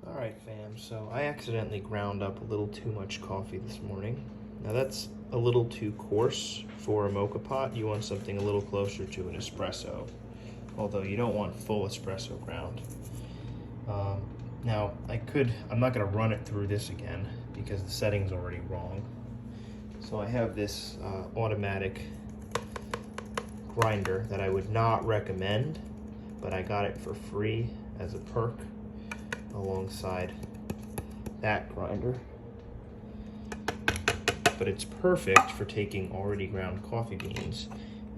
Alright fam, so I accidentally ground up a little too much coffee this morning. Now that's a little too coarse for a mocha pot. You want something a little closer to an espresso, although you don't want full espresso ground. Now I'm not gonna run it through this again because the setting's already wrong. So I have this automatic grinder that I would not recommend, but I got it for free as a perk alongside that grinder. But it's perfect for taking already ground coffee beans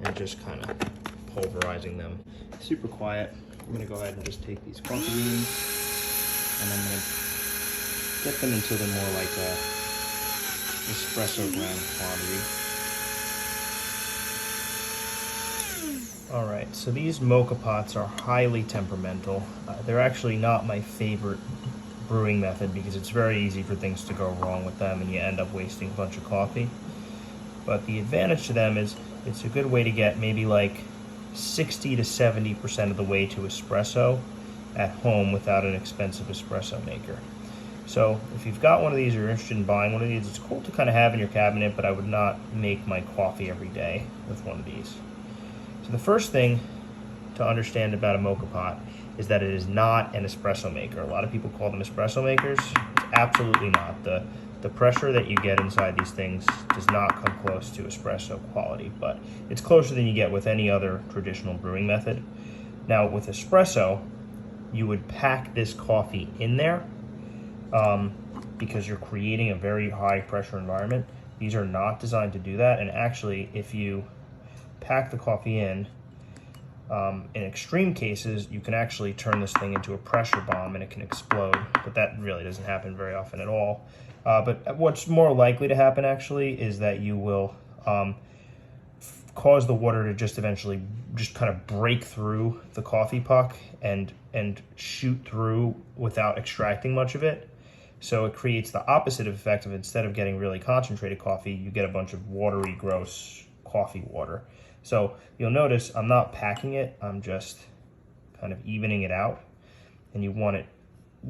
and just kind of pulverizing them. Super quiet. I'm gonna go ahead and just take these coffee beans and I'm gonna get them until they're more like a espresso ground quantity. All right, so these mocha pots are highly temperamental. They're actually not my favorite brewing method because it's very easy for things to go wrong with them and you end up wasting a bunch of coffee. But the advantage to them is it's a good way to get maybe like 60 to 70% of the way to espresso at home without an expensive espresso maker. So if you've got one of these or you're interested in buying one of these, it's cool to kind of have in your cabinet, but I would not make my coffee every day with one of these. So the first thing to understand about a mocha pot is that it is not an espresso maker. A lot of people call them espresso makers. It's absolutely not. The pressure that you get inside these things does not come close to espresso quality, but it's closer than you get with any other traditional brewing method. Now with espresso, you would pack this coffee in there because you're creating a very high pressure environment. These are not designed to do that, and actually if you pack the coffee in extreme cases, you can actually turn this thing into a pressure bomb and it can explode, but that really doesn't happen very often at all. But what's more likely to happen actually is that you will cause the water to just eventually just kind of break through the coffee puck and shoot through without extracting much of it. So it creates the opposite effect of, instead of getting really concentrated coffee, you get a bunch of watery, gross coffee water. So you'll notice I'm not packing it, I'm just kind of evening it out, and you want it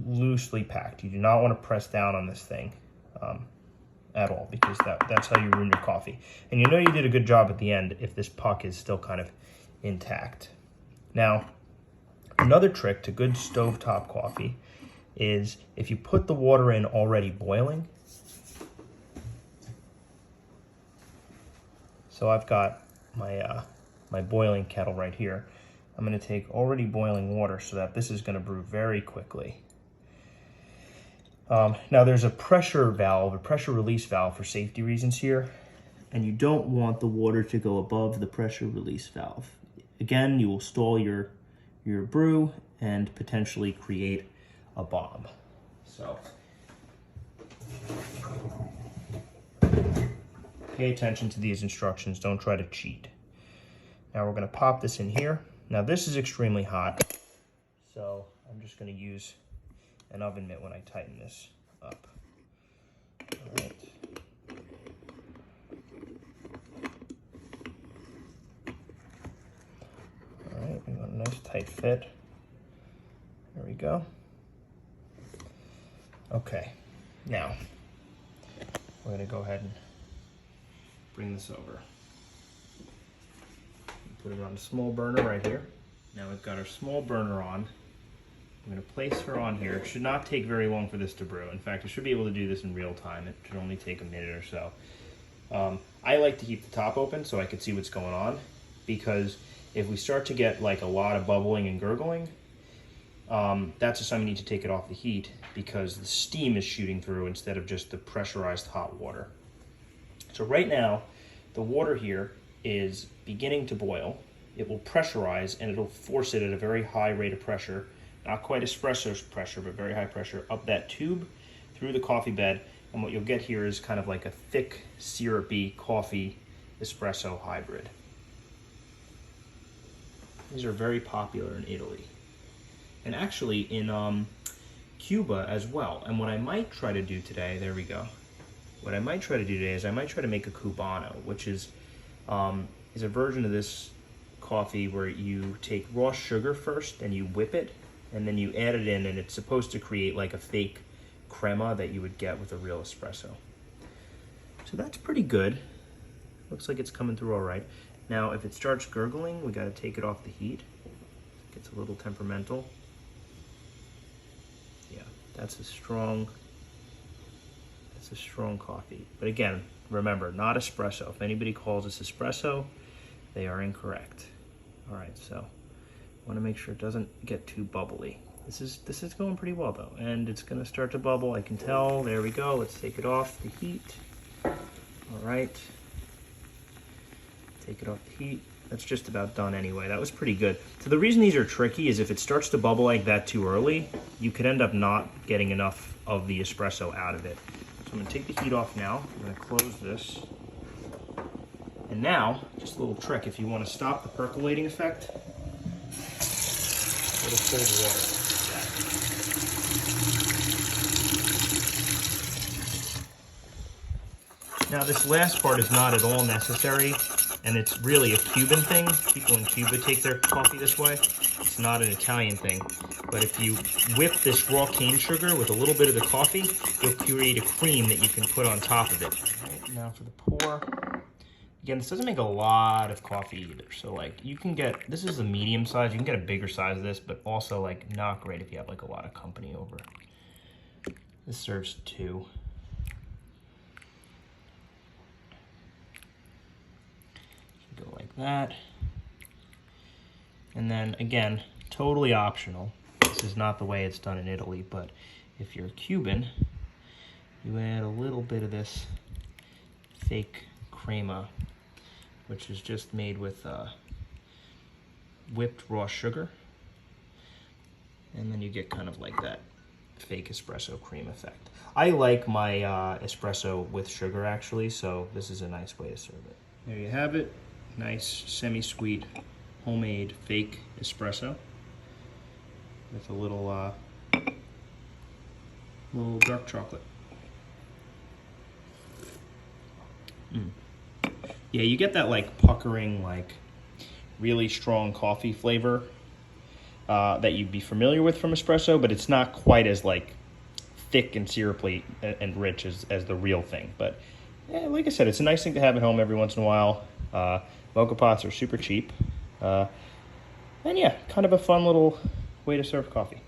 loosely packed. You do not want to press down on this thing at all, because that's how you ruin your coffee. And you know you did a good job at the end if this puck is still kind of intact. Now, another trick to good stovetop coffee is if you put the water in already boiling. So I've got my boiling kettle right here. I'm going to take already boiling water so that this is going to brew very quickly. Now there's a pressure valve, a pressure release valve for safety reasons here, and you don't want the water to go above the pressure release valve. Again, you will stall your brew and potentially create a bomb. So pay attention to these instructions, don't try to cheat. Now we're going to pop this in here. Now this is extremely hot, so I'm just going to use an oven mitt when I tighten this up. All right. All right, we want a nice tight fit. There we go. Okay, now we're going to go ahead and bring this over. Put it on a small burner right here. Now we've got our small burner on. I'm going to place her on here. It should not take very long for this to brew. In fact, I should be able to do this in real time. It should only take a minute or so. I like to keep the top open so I can see what's going on, because if we start to get like a lot of bubbling and gurgling, that's a sign we need to take it off the heat, because the steam is shooting through instead of just the pressurized hot water. So right now, the water here is beginning to boil. It will pressurize and it'll force it at a very high rate of pressure, not quite espresso pressure, but very high pressure, up that tube through the coffee bed. And what you'll get here is kind of like a thick, syrupy coffee espresso hybrid. These are very popular in Italy, and actually in Cuba as well. And what I might try to do today, there we go. What I might try to do today is I might try to make a Cubano, which is a version of this coffee where you take raw sugar first and you whip it and then you add it in, and it's supposed to create like a fake crema that you would get with a real espresso. So that's pretty good. Looks like it's coming through all right. Now, if it starts gurgling, we got to take it off the heat. It gets a little temperamental. Yeah, that's a strong coffee. But again, remember, not espresso. If anybody calls this espresso, they are incorrect. All right, so I want to make sure it doesn't get too bubbly. This is going pretty well though, and it's going to start to bubble. I can tell. There we go. Let's take it off the heat. All right. Take it off the heat. That's just about done anyway. That was pretty good. So the reason these are tricky is if it starts to bubble like that too early, you could end up not getting enough of the espresso out of it. So I'm going to take the heat off now. I'm going to close this. And now, just a little trick, if you want to stop the percolating effect, a little cold water. Now this last part is not at all necessary, and it's really a Cuban thing. People in Cuba take their coffee this way. It's not an Italian thing. But if you whip this raw cane sugar with a little bit of the coffee, you'll create a cream that you can put on top of it. All right, now for the pour. Again, this doesn't make a lot of coffee either. So like you can get, this is a medium size, you can get a bigger size of this, but also like not great if you have like a lot of company over. This serves 2. Go like that. And then again, totally optional. This is not the way it's done in Italy, but if you're Cuban, you add a little bit of this fake crema, which is just made with whipped raw sugar. And then you get kind of like that fake espresso cream effect. I like my espresso with sugar actually, so this is a nice way to serve it. There you have it. Nice semi-sweet homemade fake espresso with a little dark chocolate. Yeah, you get that like puckering, like really strong coffee flavor that you'd be familiar with from espresso, but it's not quite as like thick and syrupy and rich as the real thing. But yeah, like I said, it's a nice thing to have at home every once in a while. Moka pots are super cheap. And yeah, kind of a fun little way to serve coffee.